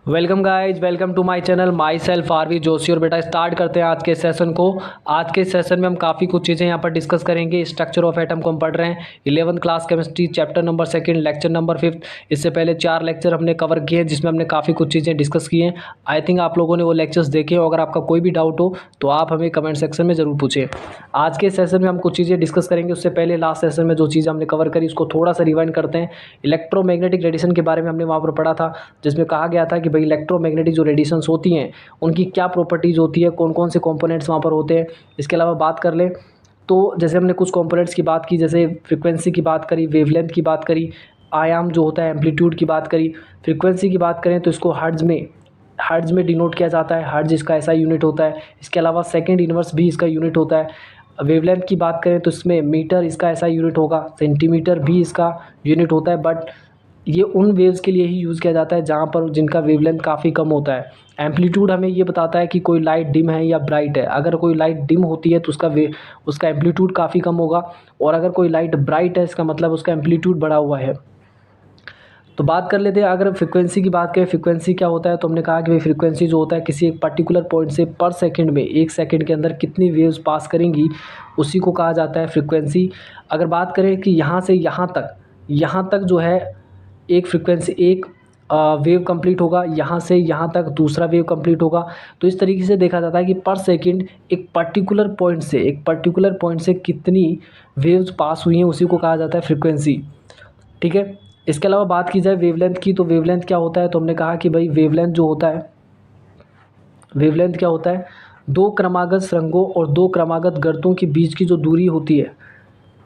Welcome guys, welcome to my channel. Myself RV Joshi. और बेटा start करते हैं आज के सेशन को। आज के सेशन में हम काफ़ी कुछ चीज़ें यहाँ पर डिस्कस करेंगे। स्ट्रक्चर ऑफ एटम को हम पढ़ रहे हैं 11th class chemistry, chapter number 2, lecture number 5। इससे पहले 4 लेक्चर हमने कवर किए हैं जिसमें हमने काफ़ी कुछ चीज़ें डिस्कस की हैं। आई थिंक आप लोगों ने वो लेक्चर्स देखे हो। अगर आपका कोई भी डाउट हो तो आप हमें कमेंट सेक्शन में ज़रूर पूछें। आज के सेशन में हम कुछ चीज़ें डिस्कस करेंगे। उससे पहले लास्ट सेशन में जो चीज़ हमने कवर करी उसको थोड़ा सा रिवाइंड करते हैं। इलेक्ट्रोमैग्नेटिक रेडिएशन के बारे में हमने वहाँ पर पढ़ा था, जिसमें कहा गया था कि भाई इलेक्ट्रोमैग्नेटिक जो रेडिएशंस होती हैं उनकी क्या प्रॉपर्टीज़ होती है, कौन कौन से कंपोनेंट्स वहाँ पर होते हैं। इसके अलावा बात कर लें तो जैसे हमने कुछ कंपोनेंट्स की बात की, जैसे फ्रीक्वेंसी की बात करी, वेवलेंथ की बात करी, आयाम जो होता है एम्पलीट्यूड की बात करी। फ्रीक्वेंसी की बात करें तो इसको हर्ट्ज में डिनोट किया जाता है। हर्ट्ज इसका ऐसा यूनिट होता है। इसके अलावा सेकंड इनवर्स भी इसका यूनिट होता है। वेवलेंथ की बात करें तो इसमें मीटर इसका ऐसा यूनिट होगा, सेंटीमीटर भी इसका यूनिट होता है। बट ये उन वेव्स के लिए ही यूज़ किया जाता है जहाँ पर जिनका वेवलेंथ काफ़ी कम होता है। एम्पलीट्यूड हमें ये बताता है कि कोई लाइट डिम है या ब्राइट है। अगर कोई लाइट डिम होती है तो उसका एम्पलीट्यूड काफ़ी कम होगा, और अगर कोई लाइट ब्राइट है इसका मतलब उसका एम्पलीट्यूड बढ़ा हुआ है। तो बात कर लेते हैं, अगर फ्रीक्वेंसी की बात करें, फ्रीक्वेंसी क्या होता है तो हमने कहा कि भाई फ्रीक्वेंसी जो होता है किसी एक पर्टिकुलर पॉइंट से पर सेकंड में 1 सेकंड के अंदर कितनी वेव्स पास करेंगी उसी को कहा जाता है फ्रीक्वेंसी। अगर बात करें कि यहाँ तक जो है एक फ्रीक्वेंसी एक वेव कंप्लीट होगा, यहाँ से यहाँ तक दूसरा वेव कंप्लीट होगा। तो इस तरीके से देखा जाता है कि पर सेकंड एक पर्टिकुलर पॉइंट से कितनी वेव्स पास हुई हैं उसी को कहा जाता है फ्रीक्वेंसी। ठीक है। इसके अलावा बात की जाए वेवलेंथ की, तो वेवलेंथ क्या होता है तो हमने कहा कि भाई वेवलेंथ क्या होता है, दो क्रमागत सुरंगों और दो क्रमागत गर्तों के बीच की जो दूरी होती है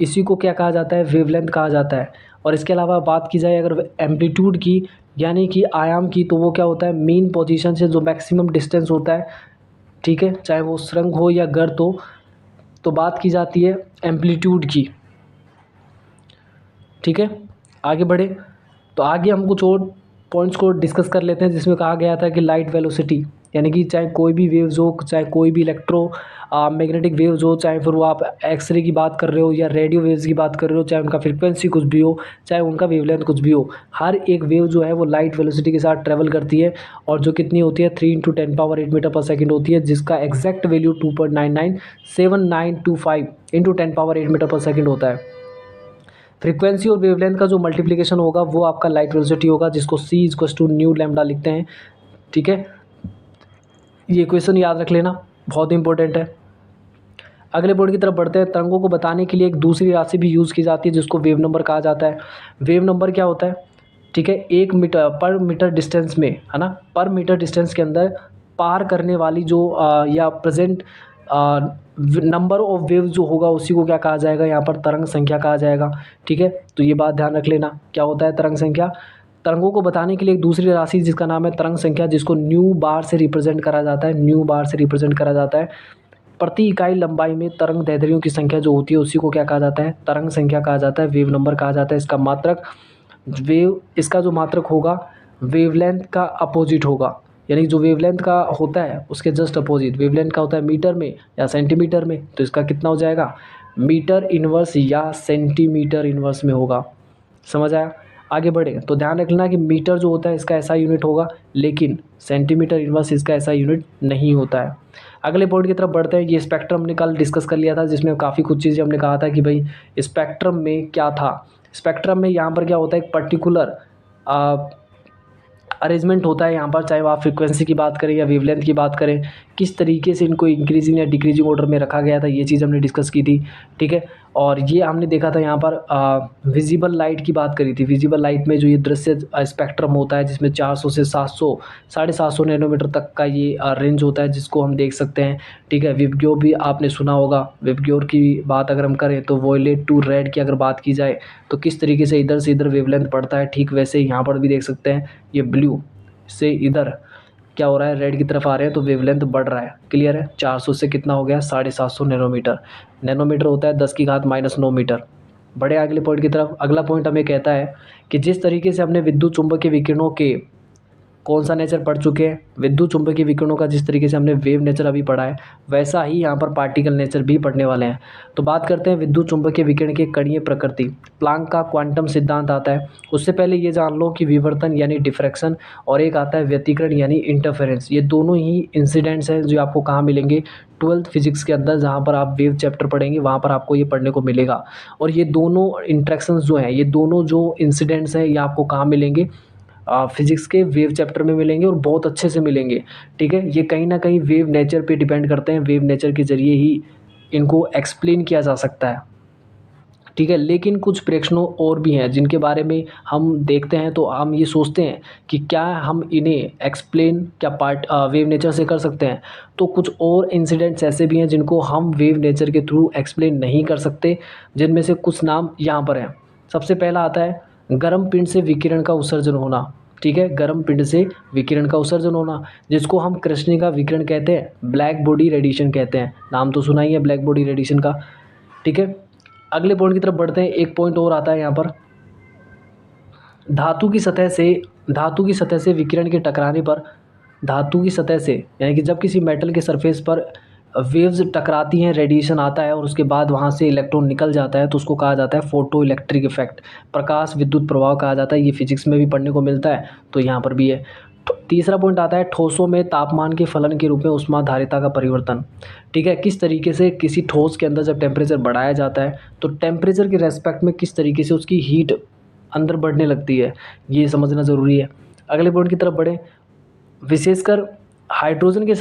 इसी को क्या कहा जाता है, वेवलेंथ कहा जाता है। और इसके अलावा बात की जाए अगर एम्पलीट्यूड की यानी कि आयाम की, तो वो क्या होता है, मेन पोजीशन से जो मैक्सिमम डिस्टेंस होता है, ठीक है, चाहे वो सुरंग हो या गर्त हो, तो बात की जाती है एम्पलीट्यूड की। ठीक है, आगे बढ़े तो आगे हम कुछ और पॉइंट्स को डिस्कस कर लेते हैं, जिसमें कहा गया था कि लाइट वेलोसिटी, यानी कि चाहे कोई भी वेव्स हो, चाहे कोई भी मैग्नेटिक वेव्स हो, चाहे फिर वो आप एक्सरे की बात कर रहे हो या रेडियो वेव्स की बात कर रहे हो, चाहे उनका फ्रीक्वेंसी कुछ भी हो, चाहे उनका वेवलेंथ कुछ भी हो, हर एक वेव जो है वो लाइट वेलोसिटी के साथ ट्रेवल करती है। और जो कितनी होती है 3 × 10⁸ मीटर पर सेकेंड होती है, जिसका एग्जैक्ट वैल्यू 2.997925 × 10⁸ मीटर पर सेकेंड होता है। फ्रीक्वेंसी और वेवलेंथ का जो मल्टीप्लिकेशन होगा वो आपका लाइट वेलोसिटी होगा, जिसको c ν लिखते हैं। ठीक है, ये क्वेश्चन याद रख लेना, बहुत इंपॉर्टेंट है। अगले पॉइंट की तरफ बढ़ते हैं। तरंगों को बताने के लिए एक दूसरी राशि भी यूज़ की जाती है जिसको वेव नंबर कहा जाता है। वेव नंबर क्या होता है, ठीक है, 1 मीटर पर मीटर डिस्टेंस में, है ना, पर मीटर डिस्टेंस के अंदर पार करने वाली जो या प्रेजेंट नंबर ऑफ वेव जो होगा उसी को क्या कहा जाएगा, यहाँ पर तरंग संख्या कहा जाएगा। ठीक है, तो ये बात ध्यान रख लेना, क्या होता है तरंग संख्या। तरंगों को बताने के लिए एक दूसरी राशि जिसका नाम है तरंग संख्या, जिसको न्यू बार से रिप्रेजेंट करा जाता है। प्रति इकाई लंबाई में तरंग दैर्ध्यों की संख्या जो होती है उसी को क्या कहा जाता है, तरंग संख्या कहा जाता है, वेव नंबर कहा जाता है। इसका जो मात्रक होगा वेवलेंथ का अपोजिट होगा, यानी जो वेवलेंथ का होता है उसके जस्ट अपोजिट। वेवलेंथ का होता है मीटर में या सेंटीमीटर में, तो इसका कितना हो जाएगा, मीटर इनवर्स या सेंटीमीटर इनवर्स में होगा। समझ आया। आगे बढ़े तो ध्यान रखना कि मीटर जो होता है इसका ऐसा यूनिट होगा, लेकिन सेंटीमीटर इनवर्स इसका ऐसा यूनिट नहीं होता है। अगले पॉइंट की तरफ बढ़ते हैं। ये स्पेक्ट्रम हमने कल डिस्कस कर लिया था, जिसमें काफ़ी कुछ चीज़ें हमने कहा था कि भाई स्पेक्ट्रम में क्या था। स्पेक्ट्रम में यहाँ पर क्या होता है, एक पर्टिकुलर अरेंजमेंट होता है यहाँ पर, चाहे आप फ्रीक्वेंसी की बात करें या वेवलेंथ की बात करें, किस तरीके से इनको इंक्रीजिंग या डिक्रीजिंग ऑर्डर में रखा गया था, ये चीज़ हमने डिस्कस की थी। ठीक है, और ये हमने देखा था यहाँ पर विजिबल लाइट की बात करी थी। विजिबल लाइट में जो ये दृश्य स्पेक्ट्रम होता है, जिसमें 400 से 700 750 नैनोमीटर तक का ये रेंज होता है जिसको हम देख सकते हैं। ठीक है, विबग्योर भी आपने सुना होगा। विबग्योर की बात अगर हम करें तो वॉयलेट टू रेड की अगर बात की जाए तो किस तरीके से इधर से इधर वेवलेंथ बढ़ता है, ठीक वैसे ही यहाँ पर भी देख सकते हैं, ये ब्लू से इधर क्या हो रहा है, रेड की तरफ आ रहे हैं तो वेवलेंथ बढ़ रहा है। क्लियर है, 400 से कितना हो गया 750 नैनोमीटर। नैनोमीटर होता है 10⁻⁻9 मीटर। बड़े अगले पॉइंट की तरफ। अगला पॉइंट हमें कहता है कि जिस तरीके से हमने विद्युत चुंबकीय विकिरणों के कौन सा नेचर पढ़ चुके हैं? विद्युत चुंबकीय विकिरणों का जिस तरीके से हमने वेव नेचर अभी पढ़ा है, वैसा ही यहाँ पर पार्टिकल नेचर भी पढ़ने वाले हैं। तो बात करते हैं विद्युत चुंबकीय विकिरण की कणीय प्रकृति। प्लांक का क्वांटम सिद्धांत आता है। उससे पहले ये जान लो कि विवर्तन यानी डिफ्रैक्शन और एक आता है व्यतिकरण यानी इंटरफेरेंस। ये दोनों ही इंसिडेंट्स हैं जो आपको कहाँ मिलेंगे? 12th फिजिक्स के अंदर, जहाँ पर आप वेव चैप्टर पढ़ेंगे वहाँ पर आपको ये पढ़ने को मिलेगा। और ये दोनों इंट्रैक्शंस जो हैं, ये दोनों जो इंसिडेंट्स हैं, ये आपको कहाँ मिलेंगे? फिजिक्स के वेव चैप्टर में मिलेंगे और बहुत अच्छे से मिलेंगे। ठीक है, ये कहीं ना कहीं वेव नेचर पे डिपेंड करते हैं। वेव नेचर के ज़रिए ही इनको एक्सप्लेन किया जा सकता है। ठीक है, लेकिन कुछ प्रेक्षणों और भी हैं जिनके बारे में हम देखते हैं तो हम ये सोचते हैं कि क्या हम इन्हें एक्सप्लेन क्या वेव नेचर से कर सकते हैं। तो कुछ और इंसिडेंट्स ऐसे भी हैं जिनको हम वेव नेचर के थ्रू एक्सप्लेन नहीं कर सकते, जिनमें से कुछ नाम यहाँ पर हैं। सबसे पहला आता है गर्म पिंड से विकिरण का उत्सर्जन होना। ठीक है, गर्म पिंड से विकिरण का उत्सर्जन होना, जिसको हम कृष्णिका विकिरण कहते हैं, ब्लैक बॉडी रेडिएशन कहते हैं। नाम तो सुना ही है ब्लैक बॉडी रेडिएशन का। ठीक है, अगले पॉइंट की तरफ बढ़ते हैं। एक पॉइंट और आता है यहाँ पर, धातु की सतह से विकिरण के टकराने पर, धातु की सतह से यानी कि जब किसी मेटल के सरफेस पर वेव्स टकराती हैं, रेडिएशन आता है और उसके बाद वहाँ से इलेक्ट्रॉन निकल जाता है, तो उसको कहा जाता है फोटो इलेक्ट्रिक इफेक्ट, प्रकाश विद्युत प्रभाव कहा जाता है। ये फिजिक्स में भी पढ़ने को मिलता है, तो यहाँ पर भी है। तीसरा पॉइंट आता है ठोसों में तापमान के फलन के रूप में ऊष्माधारिता का परिवर्तन। ठीक है, किस तरीके से किसी ठोस के अंदर जब टेम्परेचर बढ़ाया जाता है तो टेम्परेचर के रेस्पेक्ट में किस तरीके से उसकी हीट अंदर बढ़ने लगती है, ये समझना ज़रूरी है। अगले पॉइंट की तरफ बढ़ें। विशेषकर हाइड्रोजन के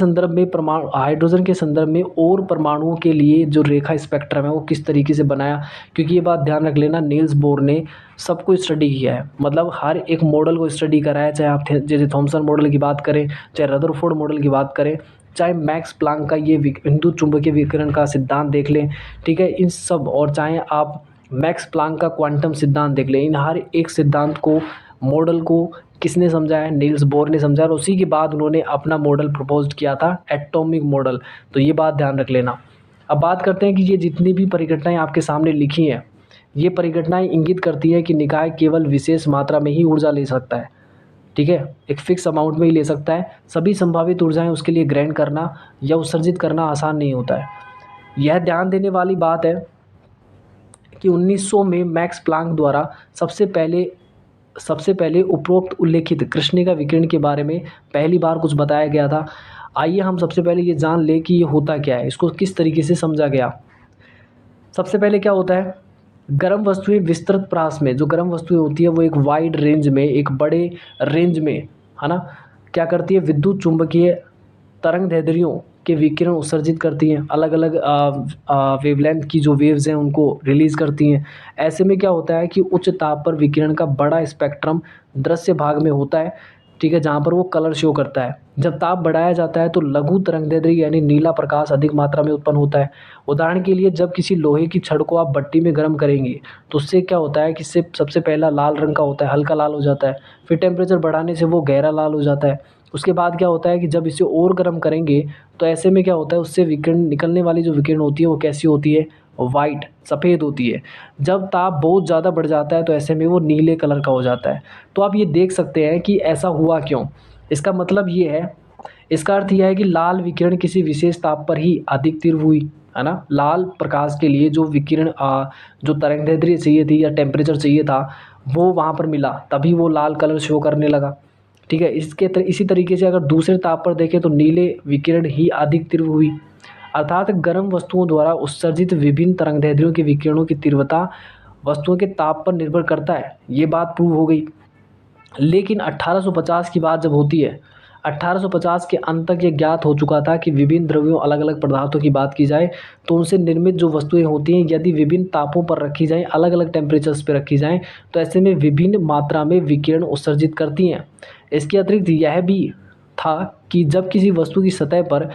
संदर्भ में और परमाणुओं के लिए जो रेखा स्पेक्ट्रम है वो किस तरीके से बनाया, क्योंकि ये बात ध्यान रख लेना, नील्स बोर ने सबको स्टडी किया है। मतलब हर एक मॉडल को स्टडी करा है, चाहे आप जैसे थॉमसन मॉडल की बात करें, चाहे रदरफोर्ड मॉडल की बात करें, चाहे मैक्स प्लांक का ये विद्युत चुंबकीय विकिरण का सिद्धांत देख लें। ठीक है, इन सब, और चाहे आप मैक्स प्लांक का क्वांटम सिद्धांत देख लें, इन हर एक सिद्धांत को, मॉडल को किसने समझाया? नील्स बोर ने समझा, और उसी के बाद उन्होंने अपना मॉडल प्रपोज किया था, एटॉमिक मॉडल। तो ये बात ध्यान रख लेना। अब बात करते हैं कि ये जितनी भी परिघटनाएं आपके सामने लिखी हैं, ये परिघटनाएं इंगित करती है कि निकाय केवल विशेष मात्रा में ही ऊर्जा ले सकता है। ठीक है, एक फिक्स अमाउंट में ही ले सकता है। सभी संभावित ऊर्जाएं उसके लिए ग्रहण करना या उत्सर्जित करना आसान नहीं होता है। यह ध्यान देने वाली बात है कि 1900 में मैक्स प्लांक द्वारा सबसे पहले उपरोक्त उल्लेखित कृष्णिका विकिरण के बारे में पहली बार कुछ बताया गया था। आइए हम सबसे पहले ये जान लें कि ये होता क्या है, इसको किस तरीके से समझा गया। सबसे पहले क्या होता है, गर्म वस्तुएं विस्तृत प्रास में, जो गर्म वस्तुएं होती है वो एक वाइड रेंज में, एक बड़े रेंज में, है ना, क्या करती है? विद्युत चुंबकीय तरंगदैर्ध्यों के विकिरण उत्सर्जित करती हैं। अलग अलग वेवलेंथ की जो वेव्स हैं उनको रिलीज़ करती हैं। ऐसे में क्या होता है कि उच्च ताप पर विकिरण का बड़ा स्पेक्ट्रम दृश्य भाग में होता है। ठीक है, जहाँ पर वो कलर शो करता है। जब ताप बढ़ाया जाता है तो लघु तरंगदैर्ध्य यानी नीला प्रकाश अधिक मात्रा में उत्पन्न होता है। उदाहरण के लिए, जब किसी लोहे की छड़ को आप भट्टी में गर्म करेंगे तो उससे क्या होता है कि इससे सबसे पहला लाल रंग का होता है, हल्का लाल हो जाता है। फिर टेम्परेचर बढ़ाने से वो गहरा लाल हो जाता है। उसके बाद क्या होता है कि जब इसे और गर्म करेंगे तो ऐसे में क्या होता है, उससे विकिरण निकलने वाली जो विकिरण होती है वो कैसी होती है? वाइट, सफ़ेद होती है। जब ताप बहुत ज़्यादा बढ़ जाता है तो ऐसे में वो नीले कलर का हो जाता है। तो आप ये देख सकते हैं कि ऐसा हुआ क्यों। इसका मतलब ये है, इसका अर्थ यह है कि लाल विकिरण किसी विशेष ताप पर ही अधिक तीव्र हुई, है ना। लाल प्रकाश के लिए जो विकिरण जो तरंगदैर्ध्य चाहिए थी या टेम्परेचर चाहिए था वो वहाँ पर मिला, तभी वो लाल कलर शो करने लगा। ठीक है, इसी तरीके से अगर दूसरे ताप पर देखें तो नीले विकिरण ही अधिक तीव्र हुई। अर्थात गर्म वस्तुओं द्वारा उत्सर्जित विभिन्न तरंगदैर्ध्यों के विकिरणों की तीव्रता वस्तुओं के ताप पर निर्भर करता है। ये बात प्रूव हो गई। लेकिन 1850 की बात जब होती है, 1850 के अंत तक ये ज्ञात हो चुका था कि विभिन्न द्रव्यों, अलग अलग पदार्थों की बात की जाए तो उनसे निर्मित जो वस्तुएं होती हैं यदि विभिन्न तापों पर रखी जाएं, अलग अलग टेम्परेचर्स पर रखी जाएं तो ऐसे में विभिन्न मात्रा में विकिरण उत्सर्जित करती हैं। इसके अतिरिक्त यह भी था कि जब किसी वस्तु की सतह पर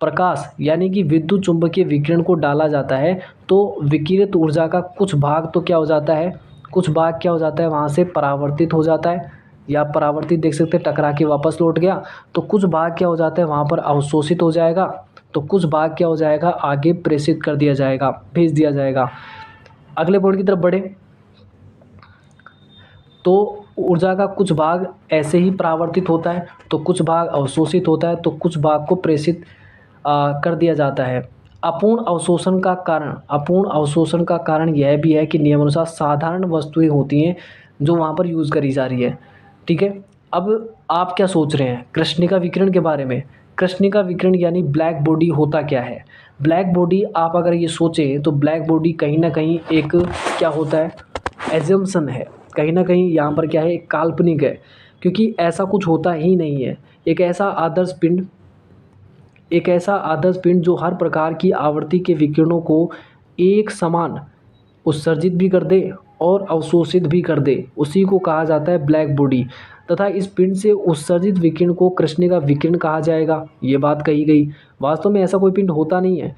प्रकाश यानी कि विद्युत चुंबकीय विकिरण को डाला जाता है तो विकिरित ऊर्जा का कुछ भाग तो क्या हो जाता है, वहाँ से परावर्तित हो जाता है, या परावर्तित देख सकते हैं, टकरा के वापस लौट गया। तो कुछ भाग क्या हो जाता है, वहाँ पर अवशोषित हो जाएगा, तो कुछ भाग क्या हो जाएगा, आगे प्रेषित कर दिया जाएगा, भेज दिया जाएगा। अगले पॉइंट की तरफ बढ़े तो ऊर्जा का कुछ भाग ऐसे ही परावर्तित होता है, तो कुछ भाग अवशोषित होता है, तो कुछ भाग को प्रेषित कर दिया जाता है। अपूर्ण अवशोषण का कारण यह भी है कि नियमानुसार साधारण वस्तुएं होती हैं जो वहाँ पर यूज़ करी जा रही है। ठीक है, अब आप क्या सोच रहे हैं कृष्णिका विकिरण के बारे में? कृष्णिका विकिरण यानी ब्लैक बॉडी होता क्या है? ब्लैक बॉडी आप अगर ये सोचें तो ब्लैक बॉडी कहीं ना कहीं एक क्या होता है, एजम्पशन है, कहीं ना कहीं यहाँ पर क्या है, एक काल्पनिक है, क्योंकि ऐसा कुछ होता ही नहीं है। एक ऐसा आदर्श पिंड जो हर प्रकार की आवृत्ति के विकिरणों को एक समान उत्सर्जित भी कर दे और अवशोषित भी कर दे, उसी को कहा जाता है ब्लैक बॉडी। तथा इस पिंड से उत्सर्जित विकिरण को कृष्णिका विकिरण कहा जाएगा, ये बात कही गई। वास्तव में ऐसा कोई पिंड होता नहीं है।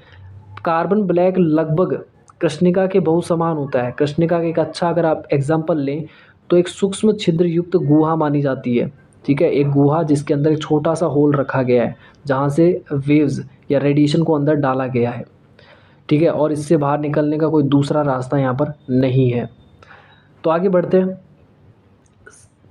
कार्बन ब्लैक लगभग कृष्णिका के बहुत समान होता है। कृष्णिका का एक अच्छा अगर आप एग्जाम्पल लें तो एक सूक्ष्म छिद्र युक्त गुहा मानी जाती है। ठीक है, एक गुहा जिसके अंदर एक छोटा सा होल रखा गया है जहाँ से वेव्स या रेडिएशन को अंदर डाला गया है। ठीक है, और इससे बाहर निकलने का कोई दूसरा रास्ता यहाँ पर नहीं है। तो आगे बढ़ते हैं।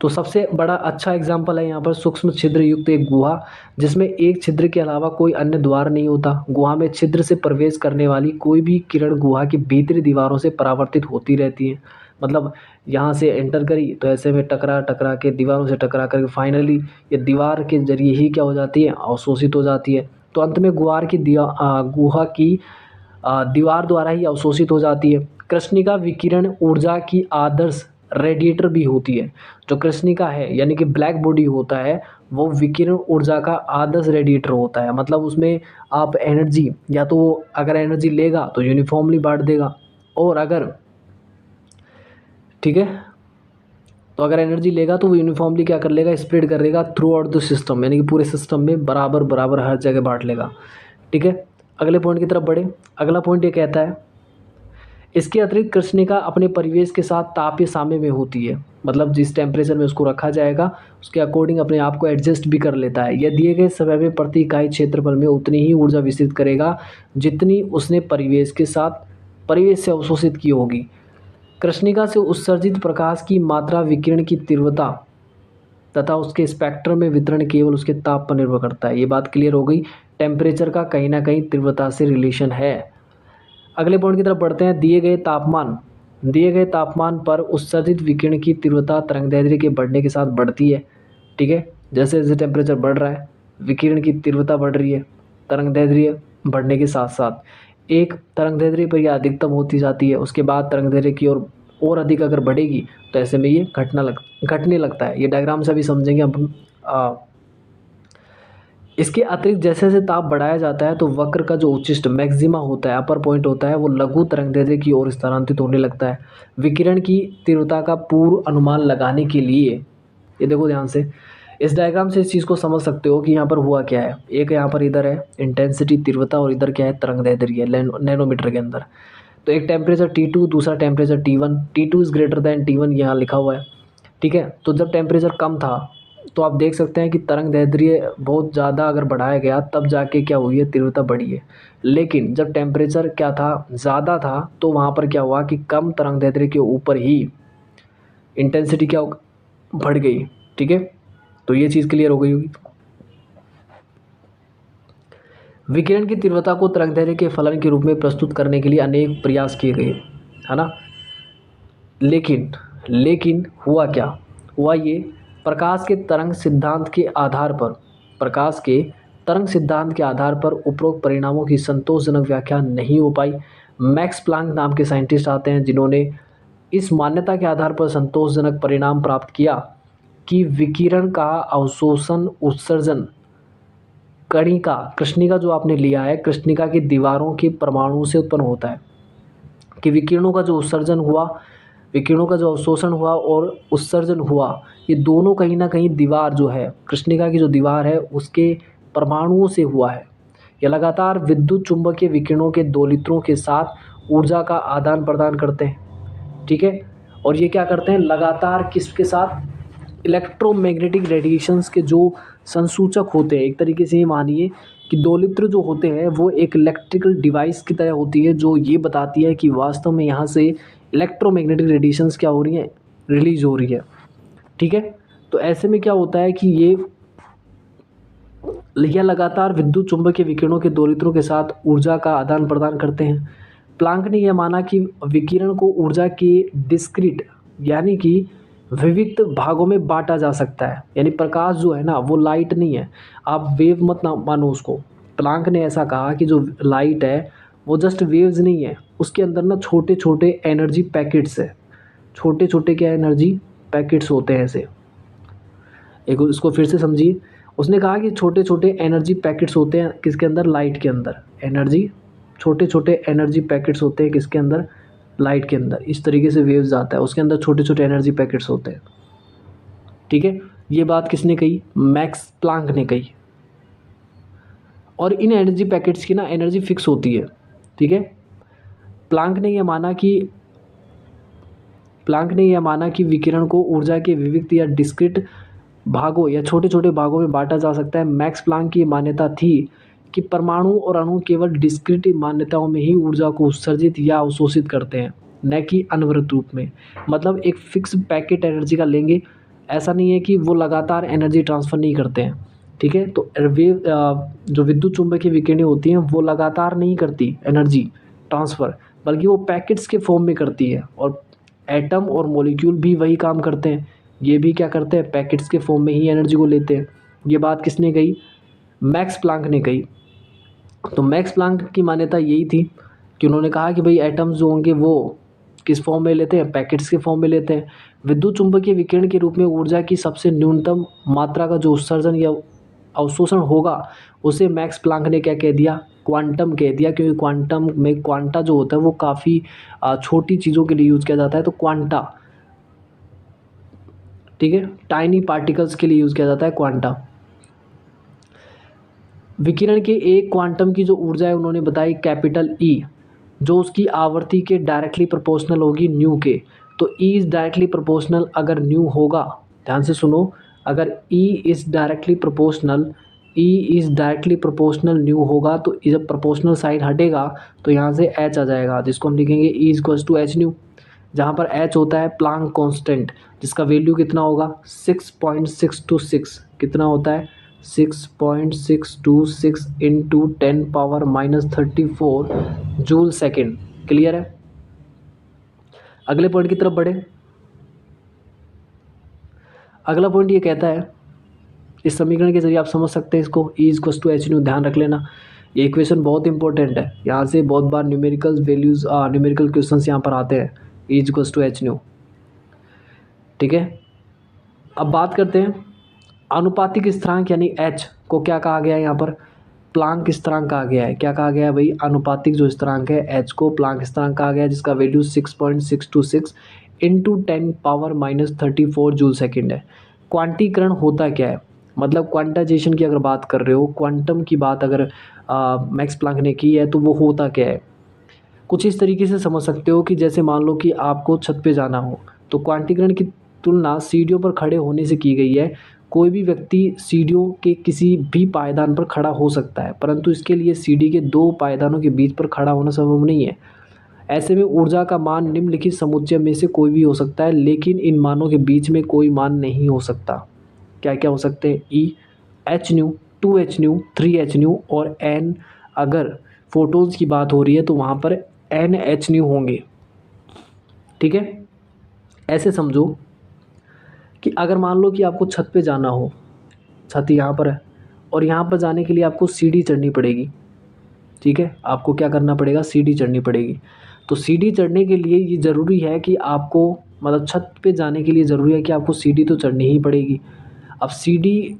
तो सबसे बड़ा अच्छा एग्जाम्पल है यहाँ पर सूक्ष्म छिद्र युक्त एक गुहा, जिसमें एक छिद्र के अलावा कोई अन्य द्वार नहीं होता। गुहा में छिद्र से प्रवेश करने वाली कोई भी किरण गुहा की भीतरी दीवारों से परावर्तित होती रहती है। मतलब यहाँ से एंटर करी तो ऐसे में टकरा टकरा के दीवारों से टकरा करके फाइनली ये दीवार के जरिए ही क्या हो जाती है, अवशोषित हो जाती है। तो अंत में गुहा की दीवार द्वारा ही अवशोषित हो जाती है। कृष्णिका विकिरण ऊर्जा की आदर्श रेडिएटर भी होती है। जो कृष्णिका है यानी कि ब्लैक बॉडी होता है, वो विकिरण ऊर्जा का आदर्श रेडिएटर होता है। मतलब उसमें आप एनर्जी, या तो अगर एनर्जी लेगा तो यूनिफॉर्मली बांट देगा, और अगर ठीक है, तो अगर एनर्जी लेगा तो वो यूनिफॉर्मली क्या कर लेगा, स्प्रेड कर लेगा थ्रू आउट द सिस्टम, यानी कि पूरे सिस्टम में बराबर बराबर हर जगह बांट लेगा। ठीक है, अगले पॉइंट की तरफ बढ़े। अगला पॉइंट ये कहता है, इसके अतिरिक्त कृष्णिका अपने परिवेश के साथ तापीय साम्य में होती है। मतलब जिस टेम्परेचर में उसको रखा जाएगा उसके अकॉर्डिंग अपने आप को एडजस्ट भी कर लेता है। यह दिए गए समय में प्रति इकाई क्षेत्रफल में उतनी ही ऊर्जा विस्तृत करेगा जितनी उसने परिवेश से अवशोषित की होगी। कृष्णिका से उत्सर्जित प्रकाश की मात्रा, विकिरण की तीव्रता तथा उसके स्पेक्ट्रम में वितरण केवल उसके ताप पर निर्भर करता है। ये बात क्लियर हो गई। टेम्परेचर का कहीं ना कहीं तीव्रता से रिलेशन है। अगले पॉइंट की तरफ बढ़ते हैं। दिए गए तापमान पर उत्सर्जित विकिरण की तीव्रता तरंगदैर्ध्य के बढ़ने के साथ बढ़ती है। ठीक है, जैसे जैसे टेम्परेचर बढ़ रहा है विकिरण की तीव्रता बढ़ रही है, तरंगदैर्ध्य बढ़ने के साथ साथ एक तरंगदैर्ध्य पर यह अधिकतम होती जाती है। उसके बाद तरंगदैर्ध्य की और अधिक अगर बढ़ेगी तो ऐसे में ये घटने लगता है। ये डायग्राम से अभी समझेंगे हम। इसके अतिरिक्त जैसे जैसे ताप बढ़ाया जाता है तो वक्र का जो उच्चिष्ट मैक्सिमा होता है, अपर पॉइंट होता है, वो लघु तरंगदैर्ध्य की ओर स्थानांतरित होने लगता है। विकिरण की तीव्रता का पूर्व अनुमान लगाने के लिए ये देखो ध्यान से, इस डायग्राम से इस चीज़ को समझ सकते हो कि यहाँ पर हुआ क्या है। एक यहाँ पर इधर है इंटेंसिटी तीव्रता और इधर क्या है, तरंगदैर्ध्य नैनोमीटर के अंदर। तो एक टेम्परेचर T2, दूसरा temperature T1। T2 is greater than T1 यहाँ लिखा हुआ है। ठीक है, तो जब टेम्परेचर कम था तो आप देख सकते हैं कि तरंगदैर्ध्य बहुत ज़्यादा अगर बढ़ाया गया तब जाके क्या हुई है, तीव्रता बढ़ी है। लेकिन जब टेम्परेचर क्या था, ज़्यादा था, तो वहाँ पर क्या हुआ कि कम तरंगदैर्ध्य के ऊपर ही इंटेंसिटी क्या बढ़ गई। ठीक है, तो ये चीज़ क्लियर हो गई होगी। विकिरण की तीव्रता को तरंगदैर्ध्य के फलन के रूप में प्रस्तुत करने के लिए अनेक प्रयास किए गए, है ना। लेकिन हुआ क्या, हुआ ये, प्रकाश के तरंग सिद्धांत के आधार पर उपरोक्त परिणामों की संतोषजनक व्याख्या नहीं हो पाई। मैक्स प्लांक नाम के साइंटिस्ट आते हैं जिन्होंने इस मान्यता के आधार पर संतोषजनक परिणाम प्राप्त किया कि विकिरण का अवशोषण उत्सर्जन कृष्णिका जो आपने लिया है, कृष्णिका की दीवारों के परमाणु से उत्पन्न होता है। कि विकिरणों का जो उत्सर्जन हुआ, विकिरणों का जो अवशोषण हुआ और उत्सर्जन हुआ, ये दोनों कहीं ना कहीं दीवार जो है, कृष्णिका की जो दीवार है उसके परमाणुओं से हुआ है। ये लगातार विद्युत चुंबकीय विकिरणों के दोलित्रों के साथ ऊर्जा का आदान प्रदान करते हैं। ठीक है, और ये क्या करते हैं, लगातार किसके साथ, इलेक्ट्रोमैग्नेटिक रेडिएशंस के जो संसूचक होते हैं। एक तरीके से ये मानिए कि दोलित्र जो होते हैं वो एक इलेक्ट्रिकल डिवाइस की तरह होती है जो ये बताती है कि वास्तव में यहाँ से इलेक्ट्रोमैग्नेटिक रेडिएशंस क्या हो रही हैं, रिलीज हो रही है। ठीक है। तो ऐसे में क्या होता है कि यह लगातार विद्युत चुंबकीय विकिरणों के दोलित्रों के साथ ऊर्जा का आदान प्रदान करते हैं। प्लांक ने यह माना कि विकिरण को ऊर्जा के डिस्क्रीट यानी कि विविक्त भागों में बांटा जा सकता है। यानी प्रकाश जो है ना वो लाइट नहीं है, आप वेव मत ना मानो उसको। प्लांक ने ऐसा कहा कि जो लाइट है वो जस्ट वेव्स नहीं है, उसके अंदर ना छोटे छोटे एनर्जी पैकेट्स है। छोटे छोटे क्या एनर्जी पैकेट्स होते हैं ऐसे। एक इसको फिर से समझिए। उसने कहा कि छोटे छोटे एनर्जी पैकेट्स होते हैं किसके अंदर, लाइट के अंदर। एनर्जी छोटे छोटे एनर्जी पैकेट्स होते हैं किसके अंदर, लाइट के अंदर। इस तरीके से वेव्स आता है, उसके अंदर छोटे छोटे एनर्जी पैकेट्स होते हैं। ठीक है, ये बात किसने कही, मैक्स प्लांक ने कही। और इन एनर्जी पैकेट्स की ना एनर्जी फिक्स होती है। ठीक है, प्लांक ने यह माना कि विकिरण को ऊर्जा के विविक्त या डिस्क्रीट भागों या छोटे छोटे भागों में बांटा जा सकता है। मैक्स प्लांक की मान्यता थी कि परमाणु और अणु केवल डिस्क्रीट मान्यताओं में ही ऊर्जा को उत्सर्जित या अवशोषित करते हैं, न कि अनवरत रूप में। मतलब एक फिक्स पैकेट एनर्जी का लेंगे, ऐसा नहीं है कि वो लगातार एनर्जी ट्रांसफ़र नहीं करते हैं। ठीक है, तो वेव जो विद्युत चुंबकीय विकिरणें होती हैं वो लगातार नहीं करती एनर्जी ट्रांसफ़र, बल्कि वो पैकेट्स के फॉर्म में करती है। और एटम और मॉलिक्यूल भी वही काम करते हैं, ये भी क्या करते हैं, पैकेट्स के फॉर्म में ही एनर्जी को लेते हैं। ये बात किसने कही, मैक्स प्लांक ने कही। तो मैक्स प्लांक की मान्यता यही थी कि उन्होंने कहा कि भाई एटम्स जो होंगे वो किस फॉर्म में लेते हैं, पैकेट्स के फॉर्म में लेते हैं। विद्युत चुंबकीय विकिरण के रूप में ऊर्जा की सबसे न्यूनतम मात्रा का जो उत्सर्जन या अवशोषण होगा उसे मैक्स प्लांक ने क्या कह दिया, क्वांटम कह दिया। क्योंकि क्वांटम में क्वांटा जो होता है वो काफ़ी छोटी चीज़ों के लिए यूज़ किया जाता है। तो क्वांटा, ठीक है, टाइनी पार्टिकल्स के लिए यूज़ किया जाता है क्वांटा। विकिरण के एक क्वांटम की जो ऊर्जा है उन्होंने बताई कैपिटल ई, जो उसकी आवृत्ति के डायरेक्टली प्रोपोर्शनल होगी न्यू के। तो ई इज़ डायरेक्टली प्रोपोर्शनल अगर न्यू होगा, ध्यान से सुनो, अगर E is directly proportional new होगा तो जब प्रोपोर्शनल साइड हटेगा तो यहाँ से एच आ जाएगा, जिसको हम लिखेंगे E equals to H nu. जहाँ पर एच होता है प्लांक कांस्टेंट, जिसका वैल्यू कितना होगा 6.626। कितना होता है 6.626 इंटू 10⁻⁻34 जूल सेकेंड। क्लियर है, अगले पॉइंट की तरफ बढ़े। अगला पॉइंट ये कहता है, इस समीकरण के जरिए आप समझ सकते हैं इसको, E equals to H nu. ध्यान रख लेना, ये इक्वेशन बहुत इंपॉर्टेंट है, यहाँ से बहुत बार न्यूमेरिकल वैल्यूज न्यूमेरिकल क्वेश्चंस यहाँ पर आते हैं। E equals to H nu, ठीक है। अब बात करते हैं आनुपातिक स्थिरांक यानी एच को क्या कहा गया है, यहाँ पर प्लांक स्थिरांक कहा गया है। क्या कहा गया है भाई, अनुपातिक जो स्थिरांक है एच को प्लांक स्थिरांक कहा गया है, जिसका वैल्यू 6.626 इंटू 10⁻⁻34 जूल सेकेंड है। क्वांटीकरण होता क्या है, मतलब क्वांटाइजेशन की अगर बात कर रहे हो, क्वांटम की बात अगर मैक्स प्लांक ने की है तो वो होता क्या है। कुछ इस तरीके से समझ सकते हो कि जैसे मान लो कि आपको छत पे जाना हो, तो क्वांटीकरण की तुलना सीढ़ियों पर खड़े होने से की गई है। कोई भी व्यक्ति सीढ़ियों के किसी भी पायदान पर खड़ा हो सकता है, परंतु इसके लिए सीढ़ी के दो पायदानों के बीच पर खड़ा होना संभव नहीं है। ऐसे में ऊर्जा का मान निम्नलिखित समुच्चय में से कोई भी हो सकता है, लेकिन इन मानों के बीच में कोई मान नहीं हो सकता। क्या क्या हो सकते हैं, E H new, 2h new, 3h new और n। अगर फोटोन्स की बात हो रही है तो वहाँ पर NH न्यू होंगे। ठीक है, ऐसे समझो कि अगर मान लो कि आपको छत पे जाना हो, छत यहाँ पर है और यहाँ पर जाने के लिए आपको सीढ़ी चढ़नी पड़ेगी। ठीक है, आपको क्या करना पड़ेगा, सीढ़ी चढ़नी पड़ेगी। तो सीढ़ी चढ़ने के लिए ये ज़रूरी है कि आपको, मतलब छत पे जाने के लिए ज़रूरी है कि आपको सीढ़ी तो चढ़नी ही पड़ेगी। अब सीढ़ी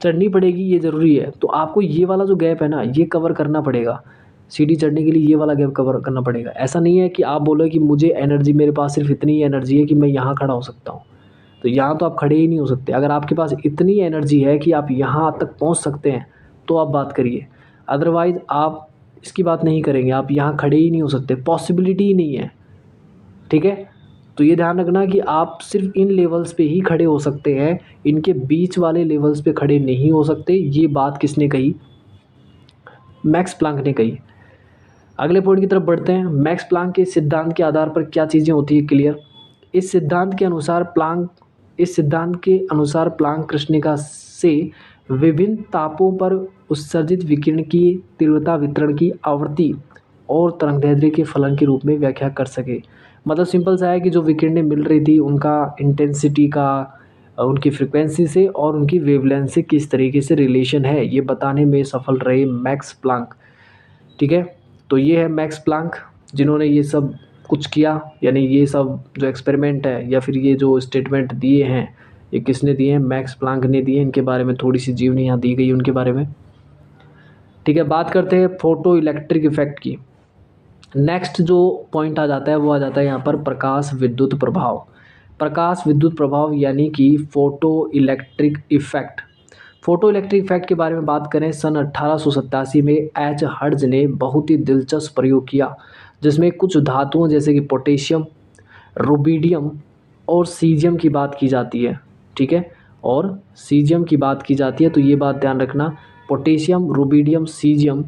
चढ़नी पड़ेगी ये ज़रूरी है, तो आपको ये वाला जो गैप है ना ये कवर करना पड़ेगा। सीढ़ी चढ़ने के लिए ये वाला गैप कवर करना पड़ेगा। ऐसा नहीं है कि आप बोलो कि मुझे एनर्जी, मेरे पास सिर्फ इतनी ही एनर्जी है कि मैं यहाँ खड़ा हो सकता हूँ, तो यहाँ तो आप खड़े ही नहीं हो सकते। अगर आपके पास इतनी एनर्जी है कि आप यहाँ तक पहुँच सकते हैं तो आप बात करिए, अदरवाइज़ आप इसकी बात नहीं करेंगे, आप यहाँ खड़े ही नहीं हो सकते, पॉसिबिलिटी ही नहीं है। ठीक है, तो ये ध्यान रखना कि आप सिर्फ इन लेवल्स पे ही खड़े हो सकते हैं, इनके बीच वाले लेवल्स पे खड़े नहीं हो सकते। ये बात किसने कही, मैक्स प्लांक ने कही। अगले पॉइंट की तरफ बढ़ते हैं। मैक्स प्लांक के सिद्धांत के आधार पर क्या चीज़ें होती है क्लियर। इस सिद्धांत के अनुसार प्लांक इस सिद्धांत के अनुसार प्लांक कृष्णिका से विभिन्न तापों पर उत्सर्जित विकिरण की तीव्रता, वितरण की आवृत्ति और तरंगदैर्ध्य के फलन के रूप में व्याख्या कर सके। मतलब सिंपल सा है कि जो विकिरणें मिल रही थी उनका इंटेंसिटी का, उनकी फ्रिक्वेंसी से और उनकी वेवलेंथ से किस तरीके से रिलेशन है, ये बताने में सफल रहे मैक्स प्लांक। ठीक है, तो ये है मैक्स प्लांक जिन्होंने ये सब कुछ किया, यानी ये सब जो एक्सपेरिमेंट है या फिर ये जो स्टेटमेंट दिए हैं ये किसने दिए हैं, मैक्स प्लांक ने दिए। इनके बारे में थोड़ी सी जीवनी यहाँ दी गई उनके बारे में। ठीक है, बात करते हैं फोटो इलेक्ट्रिक इफेक्ट की। नेक्स्ट जो पॉइंट आ जाता है वो आ जाता है यहाँ पर प्रकाश विद्युत प्रभाव। प्रकाश विद्युत प्रभाव यानी कि photo electric effect. Photo electric effect के बारे में बात करें, सन 1887 में एच हर्ट्ज ने बहुत ही दिलचस्प प्रयोग किया, जिसमें कुछ धातुओं जैसे कि पोटेशियम, रुबिडियम और सीजियम की बात की जाती है। ठीक है, और सीजियम की बात की जाती है, तो ये बात ध्यान रखना, पोटेशियम, रुबिडियम, सीजियम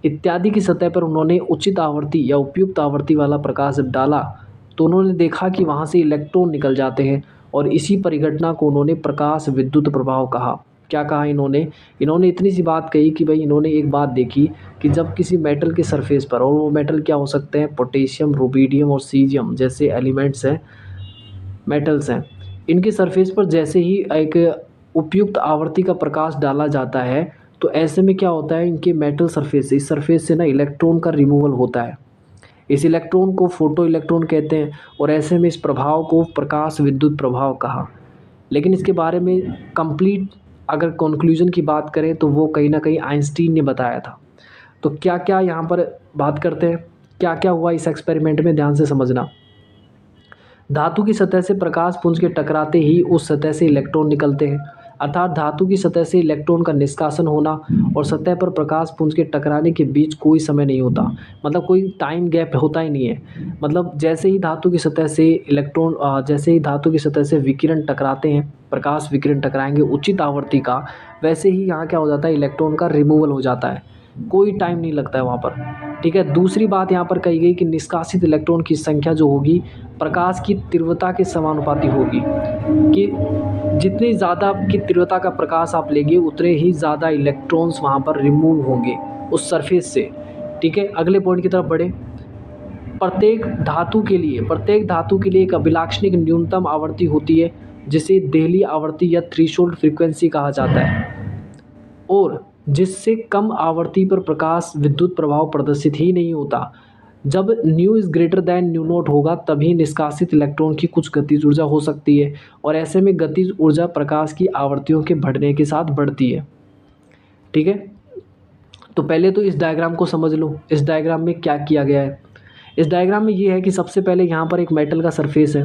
इत्यादि की सतह पर उन्होंने उचित आवर्ती या उपयुक्त आवर्ती वाला प्रकाश जब डाला तो उन्होंने देखा कि वहाँ से इलेक्ट्रॉन निकल जाते हैं, और इसी परिघटना को उन्होंने प्रकाश विद्युत प्रभाव कहा। क्या कहा इन्होंने इतनी सी बात कही कि भाई इन्होंने एक बात देखी कि जब किसी मेटल के सरफेस पर, और वो मेटल क्या हो सकते हैं, पोटेशियम, रुबिडियम और सीजियम जैसे एलिमेंट्स हैं, मेटल्स हैं, इनके सरफेस पर जैसे ही एक उपयुक्त आवर्ती का प्रकाश डाला जाता है तो ऐसे में क्या होता है, इनके मेटल सरफेस से, इस सरफेस से ना इलेक्ट्रॉन का रिमूवल होता है। इस इलेक्ट्रॉन को फोटो इलेक्ट्रॉन कहते हैं, और ऐसे में इस प्रभाव को प्रकाश विद्युत प्रभाव कहा। लेकिन इसके बारे में कंप्लीट अगर कंक्लूजन की बात करें तो वो कहीं ना कहीं आइंस्टीन ने बताया था। तो क्या क्या यहाँ पर बात करते हैं, क्या क्या हुआ इस एक्सपेरिमेंट में, ध्यान से समझना। धातु की सतह से प्रकाश पुंज के टकराते ही उस सतह से इलेक्ट्रॉन निकलते हैं, अर्थात धातु की सतह से इलेक्ट्रॉन का निष्कासन होना और सतह पर प्रकाश पुंज के टकराने के बीच कोई समय नहीं होता, मतलब कोई टाइम गैप होता ही नहीं है। मतलब जैसे ही धातु की सतह से इलेक्ट्रॉन, जैसे ही धातु की सतह से विकिरण टकराते हैं, प्रकाश विकिरण टकराएंगे उचित आवर्ती का, वैसे ही यहाँ क्या हो जाता है, इलेक्ट्रॉन का रिमूवल हो जाता है, कोई टाइम नहीं लगता है वहाँ पर। ठीक है, दूसरी बात यहाँ पर कही गई कि निष्कासित इलेक्ट्रॉन की संख्या जो होगी प्रकाश की तीव्रता के समानुपाती होगी, कि जितनी ज़्यादा की तीव्रता का प्रकाश आप लेंगे उतने ही ज़्यादा इलेक्ट्रॉन्स वहाँ पर रिमूव होंगे उस सरफेस से। ठीक है, अगले पॉइंट की तरफ बढ़े। प्रत्येक धातु के लिए एक अभिलाक्षणिक न्यूनतम आवर्ती होती है, जिसे देहली आवर्ती या थ्रेशोल्ड फ्रीक्वेंसी कहा जाता है, और जिससे कम आवर्ती पर प्रकाश विद्युत प्रभाव प्रदर्शित ही नहीं होता। जब new is greater than new not होगा तभी निष्कासित इलेक्ट्रॉन की कुछ गतिज ऊर्जा हो सकती है, और ऐसे में गतिज ऊर्जा प्रकाश की आवर्तियों के बढ़ने के साथ बढ़ती है। ठीक है, तो पहले तो इस डायग्राम को समझ लो। इस डायग्राम में क्या किया गया है, इस डायग्राम में ये है कि सबसे पहले यहाँ पर एक मेटल का सरफेस है,